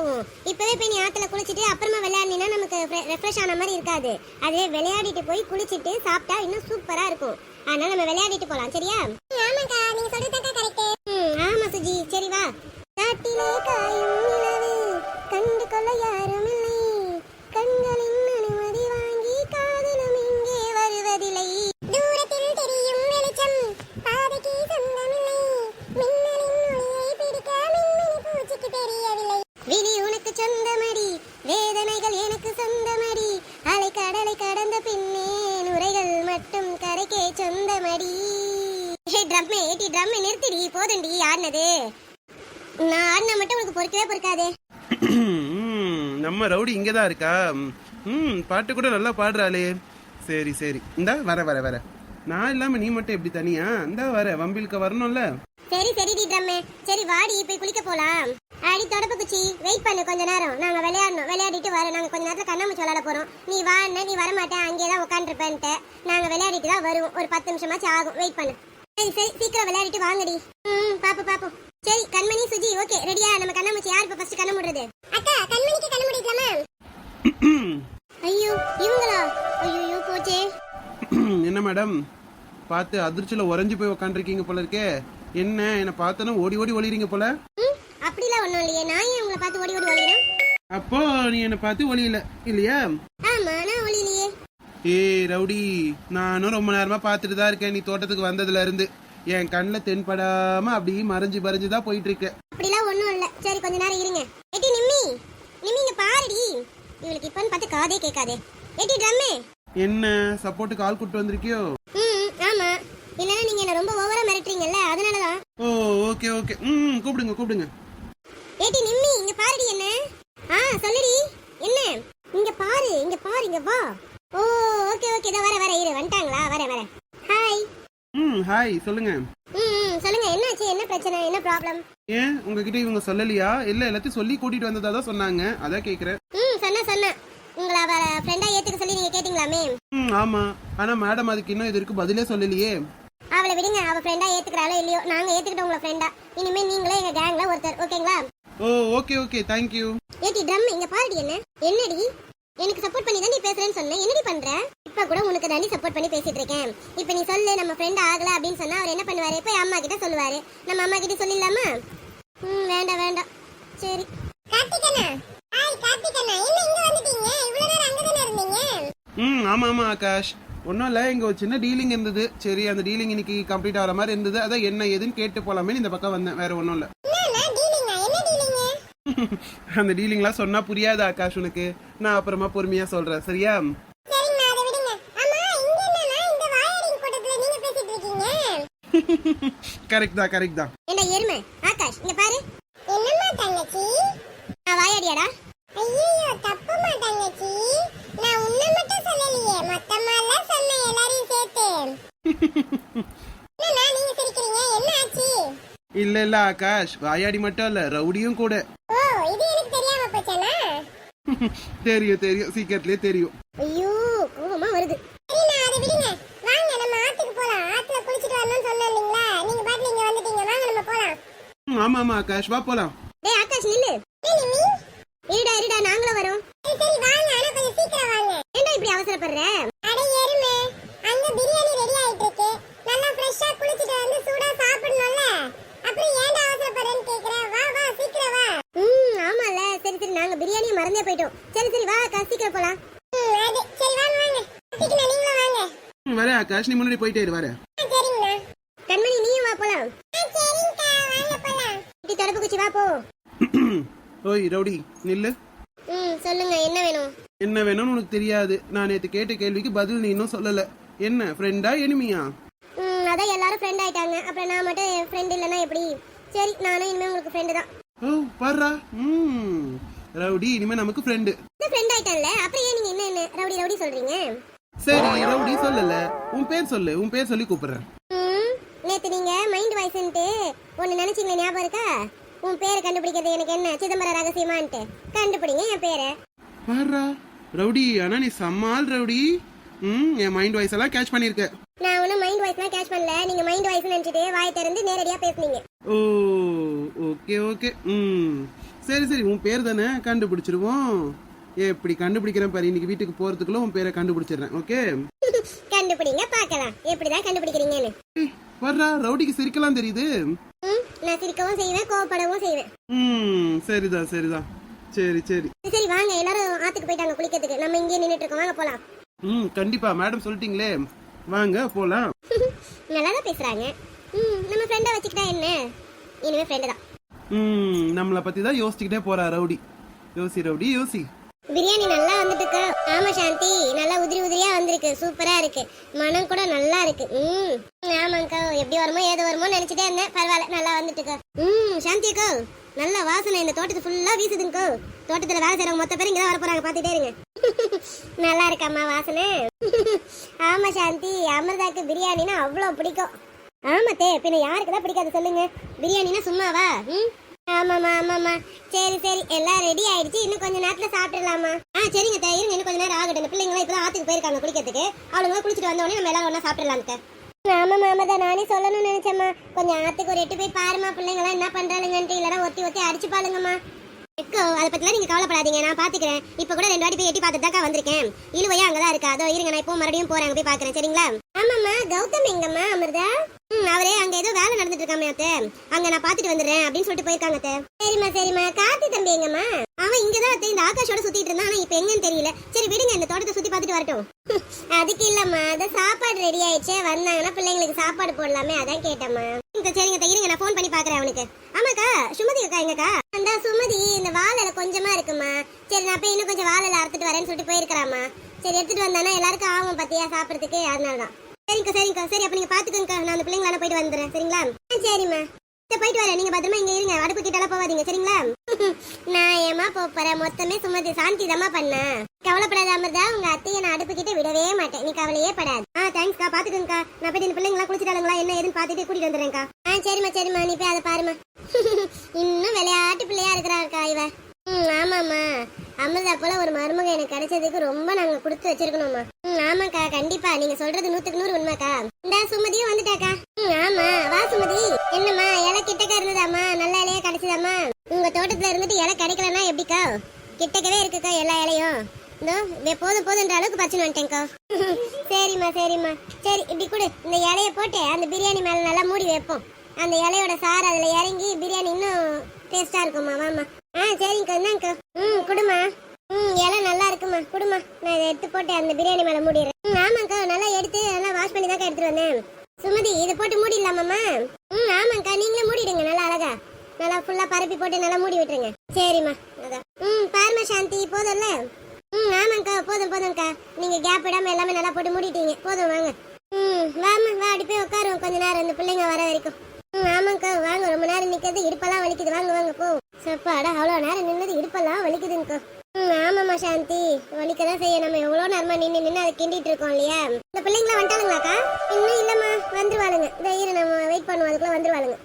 போகும். இப்பவே போய் நீ ஆத்துல குளிச்சிட்டு அப்புறமா விளையாடினா நமக்கு ரெஃப்ரெஷ் ஆன மாதிரி இருக்காது. அதே விளையாடிட்டு போய் குளிச்சிட்டு சாப்பிட்டா இன்னும் சூப்பரா இருக்கும். அதனால நம்ம விளையாடிட்டு போலாம், சரியா? ஆமாக்கா, நீங்க சொல்றது கரெக்ட். ஆமா சுஜி, சரி வா. காட்டிலே காயும் நிலவு கண்டு கொள்ள யாரும் இல்லை, கண்களின் அனுமதி வாங்கி காதலும் இங்கே வருவதில்லை. தூரத்தில் தெரியும் வெளிச்சம் பாதைக்கு சொந்தமில்லை, மின்னலின் ஒளியை பிடிக்க மின்மினி பூச்சிக்கு தெரியவில்லை. விதி உனக்கு சொந்தமடி, வேதனைகள் எனக்கு சொந்தமடி, அலை கடலை கடந்த பின்னே நுரைகள் மட்டும் கரைக்கே சொந்தமடி. ட்ரம் நிறுத்திடி, போதண்டி ஆடினது. நான் ஆடினா மட்டும் உனக்கு பொறுக்கவே பொறுக்காதே. நம்ம ரவுடி இங்கதான் இருக்கா? பாட்டு கூட நல்லா பாடுறாளே. சரி சரி, இந்தா வர வர வர. நான் இல்லாம நீ மட்டும் எப்படி தனியா? இந்தா வர, வம்பிலுக்கு வரணும்ல. சரி சரிடி ட்ரம்மே, சரி வாடி போய் குளிக்க போலாம். அடி தொடப்பு குச்சி, வெயிட் பண்ணு கொஞ்ச நேரம். நாங்க விளையாடணும், விளையாடிட்டு வரோம். நாங்க கொஞ்ச நேரத்துல கண்ணாமூச்சி விளையாட போறோம். நீ வான்னு நீ வரமாட்டேன், அங்கேதான் உட்காந்துருப்பேன்ட்டு. நாங்க விளையாடிட்டு தான் வருவோம். ஒரு 10 நிமிஷமாச்சும் ஆகும், வெயிட் பண்ணு. சரி சரி, சீக்கிரம் விளையாடிட்டு வாங்கடி. பாப்போம். சரி கண்மணி சுஜி, ஓகே ரெடியா? நம்ம கண்ணாமூச்சி யார் இப்ப ஃபர்ஸ்ட் கண்ண மூடுறது? அக்கா, கண்மணிக்கு கண்ண மூடிக்கலாமா? ஐயோ இவங்களா? ஐயோ போச்சே. என்ன மேடம், பார்த்து அதிர்ச்சியில உறைஞ்சு போய் உக்காந்துருக்கீங்க போல இருக்கே. என்ன பார்த்தனா ஓடி ஓடி ஒளிறீங்க போல. அப்படிலாம் ஒண்ணும் இல்லையே, நான் ஏன் உங்களை பார்த்து ஓடி ஓடி ஒளிறேன்? அப்போ நீ என்ன பார்த்து ஒளியல இல்லையா? ஆமா, நான் ஒளியலையே. ஏய் ரவுடி, நானும் ரொம்ப நேரமா பார்த்துட்டு தான் இருக்கேன். நீ தோட்டத்துக்கு வந்ததுல இருந்து என் கண்ணில் தென்படாம அப்படியே மறைஞ்சுதான் போயிட்டு இருக்கு. அப்படிலாம் ஒண்ணும் இல்ல. சரி கொஞ்ச நேரம் இருங்க. ஏடி நிம்மி இங்க பாருடி. இவளுக்கு இப்பன்னு பார்த்து காதே கேட்காதே. ஏடி ட்ரம்மே, என்ன சப்போர்ட்டுக்கு ஆள் கூட்டு வந்திருக்கியோ? ஆமா, இல்லன்னா நீங்க என்ன ரொம்ப ஓவரா மிரட்டுறீங்கல்ல, அதனாலதான். ஓ ஓகே ஓகே, கூப்பிடுங்க. ஏடி நிம்மி இங்க பாருடி. என்ன சொல்லுடி. என்ன? இங்க பாரு இங்க வா. ஓ ஓகே இத வர இரு. வந்துட்டாங்களா? வர. ஹாய். ஹாய், சொல்லுங்க. சொல்லுங்க, என்னாச்சு? என்ன பிரச்சனை? என்ன ப்ராப்ளம்? ஏன் உங்ககிட்ட இவங்க சொல்லலையா? இல்ல எல்லாத்தையும் சொல்லி கூட்டிட்டு வந்ததா தான் சொன்னாங்க, அதான் கேக்குறேன். சொன்ன உங்களை அவ ஃப்ரெண்டா ஏத்துக்க சொல்லி நீங்க கேட்டீங்களாமே? ஆமா, ஆனா மேடம் அதுக்கு இன்னும் இதற்கு பதிலே சொல்லலையே. அவளை விடுங்க, அவ ஃப்ரெண்டா ஏத்துக்கறாளோ இல்லையோ, நாங்க ஏத்துக்கிட்டோம் உங்களை ஃப்ரெண்டா. இனிமே நீங்களே எங்க கேங்ல ஒருத்தர், ஓகேங்களா? ஓ ஓகே தேங்க் யூ. ஏடி ட்ரம் இங்க பாருடி. என்னடி எனக்கு சப்போர்ட் பண்ணி தான் நீ பேசுறேன்னு சொன்னேன். என்னடி பண்ற? இப்ப கூட உனக்கு தாண்டி சப்போர்ட் பண்ணி பேசிட்டு இருக்கேன். இப்ப நீ சொல்லு, நம்ம ஃப்ரெண்ட் ஆகல அப்படின்னு சொன்னா அவர் என்ன பண்ணுவாரு? போய் அம்மா கிட்ட சொல்லுவாரு. நம்ம அம்மா கிட்ட சொல்லிடலாமா? வேண்டாம். சரி கார்த்திகண்ணா. ஹாய் கார்த்திகண்ணா, என்ன இங்க வந்துட்டீங்க? இவ்வளவு நேரம் அங்க தான இருந்தீங்க? ஆமா ஆகாஷ், ஒன்றும் இல்லை, இங்கே ஒரு சின்ன டீலிங் இருந்தது. சரி, அந்த டீலிங் இன்னைக்கு கம்ப்ளீட் ஆகிற மாதிரி இருந்தது. அதான் என்ன ஏதுன்னு கேட்டு போலாமே இந்த பக்கம் வந்தேன், வேற ஒன்றும் இல்லை. அந்த டீலிங்லாம் சொன்னா புரியாது ஆகாஷ் உனக்கு. நான் அப்புறமா பொறுமையா சொல்றேன், சரியா? கரெக்ட் தான். என்ன எருமை ஆகாஷ், இங்க பாரு. என்னம்மா தங்கச்சி? நான் வாயாடியாடா? ஐயோ தப்புமா தங்கச்சி, நான் உன்னை மட்டும் சொல்லலையே, மொத்தமால சொன்னேன், எல்லாரையும் சேர்த்து. என்ன நீங்க சிரிக்கிறீங்க? என்ன ஆச்சு? இல்ல ஆகாஷ், வாயாடி மட்டும் இல்ல, ரவுடியும் கூட. ஓ, இது எனக்கு தெரியாம போச்சேனா? தெரியும், சீக்கிரத்திலே தெரியும். ஐயோ கோவமா வருது. சரி நான் அதை விடுங்க, வாங்க நம்ம ஆத்துக்கு போலாம். ஆத்துல குளிச்சிட்டு வரணும்னு சொன்னேன் இல்லீங்களா? நீங்க பாட்டுல இங்க வந்துட்டீங்க, வாங்க நம்ம போலாம். ஆமா ஆகாஷ், வா போலாம். டேய் ஆகாஷ் நில்லு. இருடா நாங்களும் வரோம். சரி வாங்க, ஆனா கொஞ்சம் சீக்கிரம் வாங்க. ஏன்டா இப்படி அவசரப்படுற? அட எருமே, அங்க பிரியாணி ரெடி ஆயிட்டு இருக்கு. நல்லா ஃப்ரெஷ்ஷா குளிச்சிட்டு வந்து சூடா சாப்பிடணும்ல. அப்புறம் ஏன்டா அவசரப்படுறேன்னு கேக்குற? வா சீக்கிரம் வா. ஆமால, சரி நாங்க பிரியாணியை மறந்தே போயிட்டோம். சரி வா அக்கா, சீக்கிரம் போலாம். சரி வாங்க சீக்கிரம் நீங்களும் வாங்க. வர ஆகாஷ், நீ முன்னாடி போயிட்டே இரு. வர. சரிங்கண்ணா. கண்மணி நீயும் வா போலாம். சரிங்கக்கா, வாங்க போலாம். இடி தொடப்பு குச்சி வா போ. ஓய் ரவுடி நில்லு. சொல்லுங்க, என்ன வேணும்? என்ன வேணும்னு உனக்கு தெரியாது. நான் நேத்து கேட்ட கேள்விக்கு பதில் நீ இன்னும் சொல்லல. என்ன ஃப்ரெண்டா எனிமியா? அதான் எல்லாரும் ஃப்ரெண்ட் ஆயிட்டாங்க, அப்புறம் நான் மட்டும் ஃப்ரெண்ட் இல்லனா எப்படி? சரி, நானும் இனிமே உங்களுக்கு ஃப்ரெண்ட் தான். ஓ பாரா, ரவுடி இனிமே நமக்கு ஃப்ரெண்ட். ஃப்ரெண்ட் ஆயிட்டல்ல, அப்புறம் ஏன் நீங்க என்ன ரவுடி சொல்றீங்க? சரி ரவுடி சொல்லல, உன் பேர் சொல்லு. உன் பேர் சொல்லி கூப்பிடுறேன். நேத்து நீங்க மைண்ட் வாய்ஸ்ன்ட்டு ஒன்னு நினைச்சீங்க, ஞாபகம் இருக்கா? உன் பேரை கண்டுபிடிக்கிறது எனக்கு என்ன சிதம்பர ரகசியமான்ட்டு கண்டுபிடிங்க என் பேரை. பாரா ரவுடி, ஆனா நீ சம்மால் ரவுடி. என் மைண்ட் வாய்ஸ் எல்லாம் கேட்ச் பண்ணிருக்க. நான் ஒன்னும் மைண்ட் வாய்ஸ்லாம் கேட்ச் பண்ணல, நீங்க மைண்ட் வாய்ஸ் நினைச்சிட்டு வாய் திறந்து நேரடியா பேசுனீங்க. ஓ ஓகே சரி சரி, உன் பேர் தானே, கண்டுபிடிச்சிருவோம். எப்படி கண்டுபிடிக்கிறேன் பாரு, இன்னைக்கு வீட்டுக்கு போறதுக்குள்ள உன் பேரை கண்டுபிடிச்சிடுறேன். ஓகே, கண்டுபிடிங்க பார்க்கலாம் எப்படிதான் கண்டுபிடிக்கிறீங்கன்னு. வர்றா, ரவுடிக்கு சிரிக்கலாம் தெரியுது. நான் சிரிக்கவும் செய்வேன், கோவப்படவும் செய்வேன். சரிதான் சரிதான், சரி சரி சரி வாங்க, எல்லாரும் ஆத்துக்கு போயிட்டாங்க குளிக்கிறதுக்கு, நம்ம இங்கே நின்னுட்டு இருக்கோம், வாங்க போலாம். கண்டிப்பா மேடம் சொல்லிட்டீங்களே, வாங்க போலாம். நல்லாதான் பேசுறாங்க. நம்ம ஃப்ரெண்டா வச்சுக்கிட்டா என்ன, இனிமே ஃப்ரெண்டு தான். நம்மளை பத்தி தான் யோசிச்சுக்கிட்டே போறா ரவுடி. யோசி ரவுடி யோசி. பிரியாணி நல்லா வந்துட்டு இருக்கு. ஆமா சாந்தி, நல்லா உதிரி உதிரியா வந்திருக்கு, சூப்பரா இருக்கு, மனம் கூட நல்லா இருக்கு. ஆமாங்கக்கா, எப்படி வருமோ ஏதோ வருமோ நினைச்சிட்டே இருந்தேன், பரவாயில்ல நல்லா வந்துட்டு இருக்கு. சாந்தி அக்கா, நல்ல வாசனை இந்த தோட்டத்து ஃபுல்லா வீசுதுங்கக்கா. தோட்டத்துல வேலை செய்யறவங்க மொத்த பேர் இங்கதான் வர போறாங்க, பாத்துட்டே இருங்க. நல்லா இருக்காம்மா வாசனை. ஆமா சாந்தி, அமிர்தாக்கு பிரியாணினா அவ்வளவு பிடிக்கும். ஆமாத்தே, பின்ன யாருக்குதான் பிடிக்காது சொல்லுங்க, பிரியாணினா சும்மாவா? ஆமாமா ஆமாமா, சரி சரி, எல்லாம் ரெடி ஆயிடுச்சு, இன்னும் கொஞ்ச நேரத்துல சாப்பிடலாமா? சரிங்க தே, இருங்க, இன்னும் கொஞ்ச நேரம் ஆகட்டும். இந்த பிள்ளைங்க இப்பதான் ஆத்துக்கு போயிருக்காங்க குளிக்கிறதுக்கு, அவளுங்க குளிச்சுட்டு வந்தோடனே நம்ம எல்லாரும் ஒண்ணா சாப்பிடலாம். ஆமாமா ஆமாதான், நானே சொல்லணும்னு நினைச்சேம்மா. கொஞ்சம் ஆத்துக்கு ஒரு 8 போய் பாருமா, பிள்ளைங்க எல்லாம் என்ன பண்றாளுங்கன்ட்டு, இல்லைன்னா ஒத்தி ஒத்தி அடிச்சு பாருங்கம்மா. அதை பத்திலாம் நீங்க கவலைப்படாதீங்க, நான் பாத்துக்கிறேன். இப்ப கூட 2 வாட்டி போய் எட்டி பார்த்துட்டு தான் வந்திருக்கேன். இழுவையா அங்கதான் இருக்கா, அதோ இருங்க, நான் இப்போ மறுபடியும் போறேன், போய் பாக்குறேன், சரிங்களா? ஆமாம்மா, கௌதம் எங்கம்மா? அமிர்தா அவரே அங்க ஏதோ வேலை நடந்துட்டு இருக்காமே அத்தை, அங்க நான் பாத்துட்டு வந்துடுறேன் அப்படின்னு சொல்லிட்டு போயிருக்காங்க அத்தை. சரிம்மா சரிம்மா. கார்த்தி தம்பி எங்கம்மா? அவன் இங்கதான் அத்தை, இந்த ஆகாஷோட சுத்திட்டு இருந்தான், ஆனா இப்ப எங்கன்னு தெரியல. சரி விடுங்க, இந்த தோட்டத்தை சுத்தி பாத்துட்டு வரட்டும். அதுக்கு இல்லம்மா, அதான் சாப்பாடு ரெடி ஆயிடுச்சு, வந்தாங்கன்னா பிள்ளைங்களுக்கு சாப்பாடு போடலாமே, அதான் கேட்டம்மா. சரிங்க இருங்க, நான் போன் பண்ணி பாக்குறேன் அவனுக்கு. ஆமாக்கா, சுமதி அக்கா எங்கக்கா? அந்த சுமதி இந்த வாழைல கொஞ்சமா இருக்குமா, சரி நான் போய் இன்னும் கொஞ்சம் வாழைல அறுத்துட்டு வரேன்னு சொல்லிட்டு போயிருக்கிறாமா. சரி எடுத்துட்டு வந்தானா எல்லாருக்கும் ஆகும் பத்தியா சாப்பிடறதுக்கு, அதனாலதான். சரிங்கக்கா சரிங்கக்கா, சரி அப்ப நீங்க பாத்துக்கோங்கக்கா, நான் அந்த பிள்ளைங்கள போயிட்டு வந்துடுறேன், சரிங்களா? சரிம்மா, போயிட்டு வரேன், நீங்க பத்திரமா இங்க இருங்க, அடுப்பு கிட்டலாம் போவாதீங்க, சரிங்களா? நான் ஏமா போறேன், மொத்தமே சுமதி சாந்தி தாமா பண்ண. கவலைப்படாத அமிர்தா, உங்க அத்தையை நான் அடுப்பு கிட்ட விடவே மாட்டேன், நீ கவலையே படாது. தேங்க்ஸ்க்கா, பாத்துக்கோங்கக்கா, நான் போயிட்டு இந்த பிள்ளைங்களா குளிச்சிட்டாங்களா என்ன ஏதுன்னு பாத்துட்டு கூட்டிட்டு வந்துடுறேன்க்கா. சரிம்மா சரிம்மா, நீ போய் அதை பாருமா. இன்னும் விளையாட்டு பிள்ளையா இருக்கிறாக்கா இவ. ஆமாம்மா, அமிர்தா போல ஒரு மருமக எனக்கு கிடைச்சதுக்கு ரொம்ப நாங்க கொடுத்து வச்சிருக்கணும்மா. ஆமாக்கா, கண்டிப்பா நீங்க சொல்றது 100க்கு 100 உண்மைக்கா. இந்த சுமதியும் வந்துட்டாக்கா. ஆமா, வா சுமதி. என்னம்மா, இலை கிட்டக்க இருந்ததாம்மா, நல்ல இலையா கிடைச்சதாம்மா? உங்க தோட்டத்துல இருந்துட்டு இலை கிடைக்கலன்னா எப்படிக்கா? கிட்டக்கவே இருக்குக்கா எல்லா இலையும். போதும் போதுன்ற அளவுக்கு பச்சனை வந்துட்டேன்க்கா. சரிம்மா சரிம்மா, சரி இப்படி கொடு, இந்த இலைய போட்டு அந்த பிரியாணி மேல நல்லா மூடி வைப்போம். அந்த இலையோட சாறு அதுல இறங்கி பிரியாணி இன்னும் டேஸ்டா இருக்குமா. வாமா. சரிங்கக்கா, என்னங்கக்கா? குடுமா. இலை நல்லா இருக்குமா, குடுமா. நான் இதை எடுத்து போட்டு அந்த பிரியாணி மேல மூடிடுறேன். ஆமாக்கா, நல்லா எடுத்து நல்லா வாஷ் பண்ணி தான் எடுத்துட்டு வந்தேன். சுமதி, இதை போட்டு மூடிடலாமாம்மா? ஆமாக்கா, நீங்களே மூடிடுங்க, நல்லா அழகா நல்லா ஃபுல்லா பரப்பி போட்டு நல்லா மூடி விட்டுருங்க. சரிம்மா. அதான் பாருமா சாந்தி, போதும்ல? ஆமாங்கக்கா, போதும் போதும்க்கா, நீங்க கேப் விடாம எல்லாமே நல்லா போட்டு மூடிட்டீங்க, போதும் வாங்க. வாமா, வா அடி போய் உட்காருவோம் கொஞ்ச நேரம், இந்த பிள்ளைங்க வர வரைக்கும். ஆமாங்கக்கா, வாங்க, ரொம்ப நேரம் நிக்கிறது இடுப்பெல்லாம் வலிக்குது, வாங்க வாங்க போ. சப்பாடா, அவ்வளவு நேரம் நின்னது இடுப்பெல்லாம் வலிக்குதுங்கக்கா. ஆமாம்மா சாந்தி, வலிக்கதான் செய்ய, நம்ம எவ்வளவு நேரமா நின்று அதை கிண்டிட்டு இருக்கோம் இல்லையா? இந்த பிள்ளைங்களா வந்துட்டாளுங்களாக்கா? இன்னும் இல்லம்மா, வந்துருவாளுங்க, இந்த இரு நம்ம வெயிட் பண்ணுவோம், அதுக்குள்ள வந்துருவாளுங்க.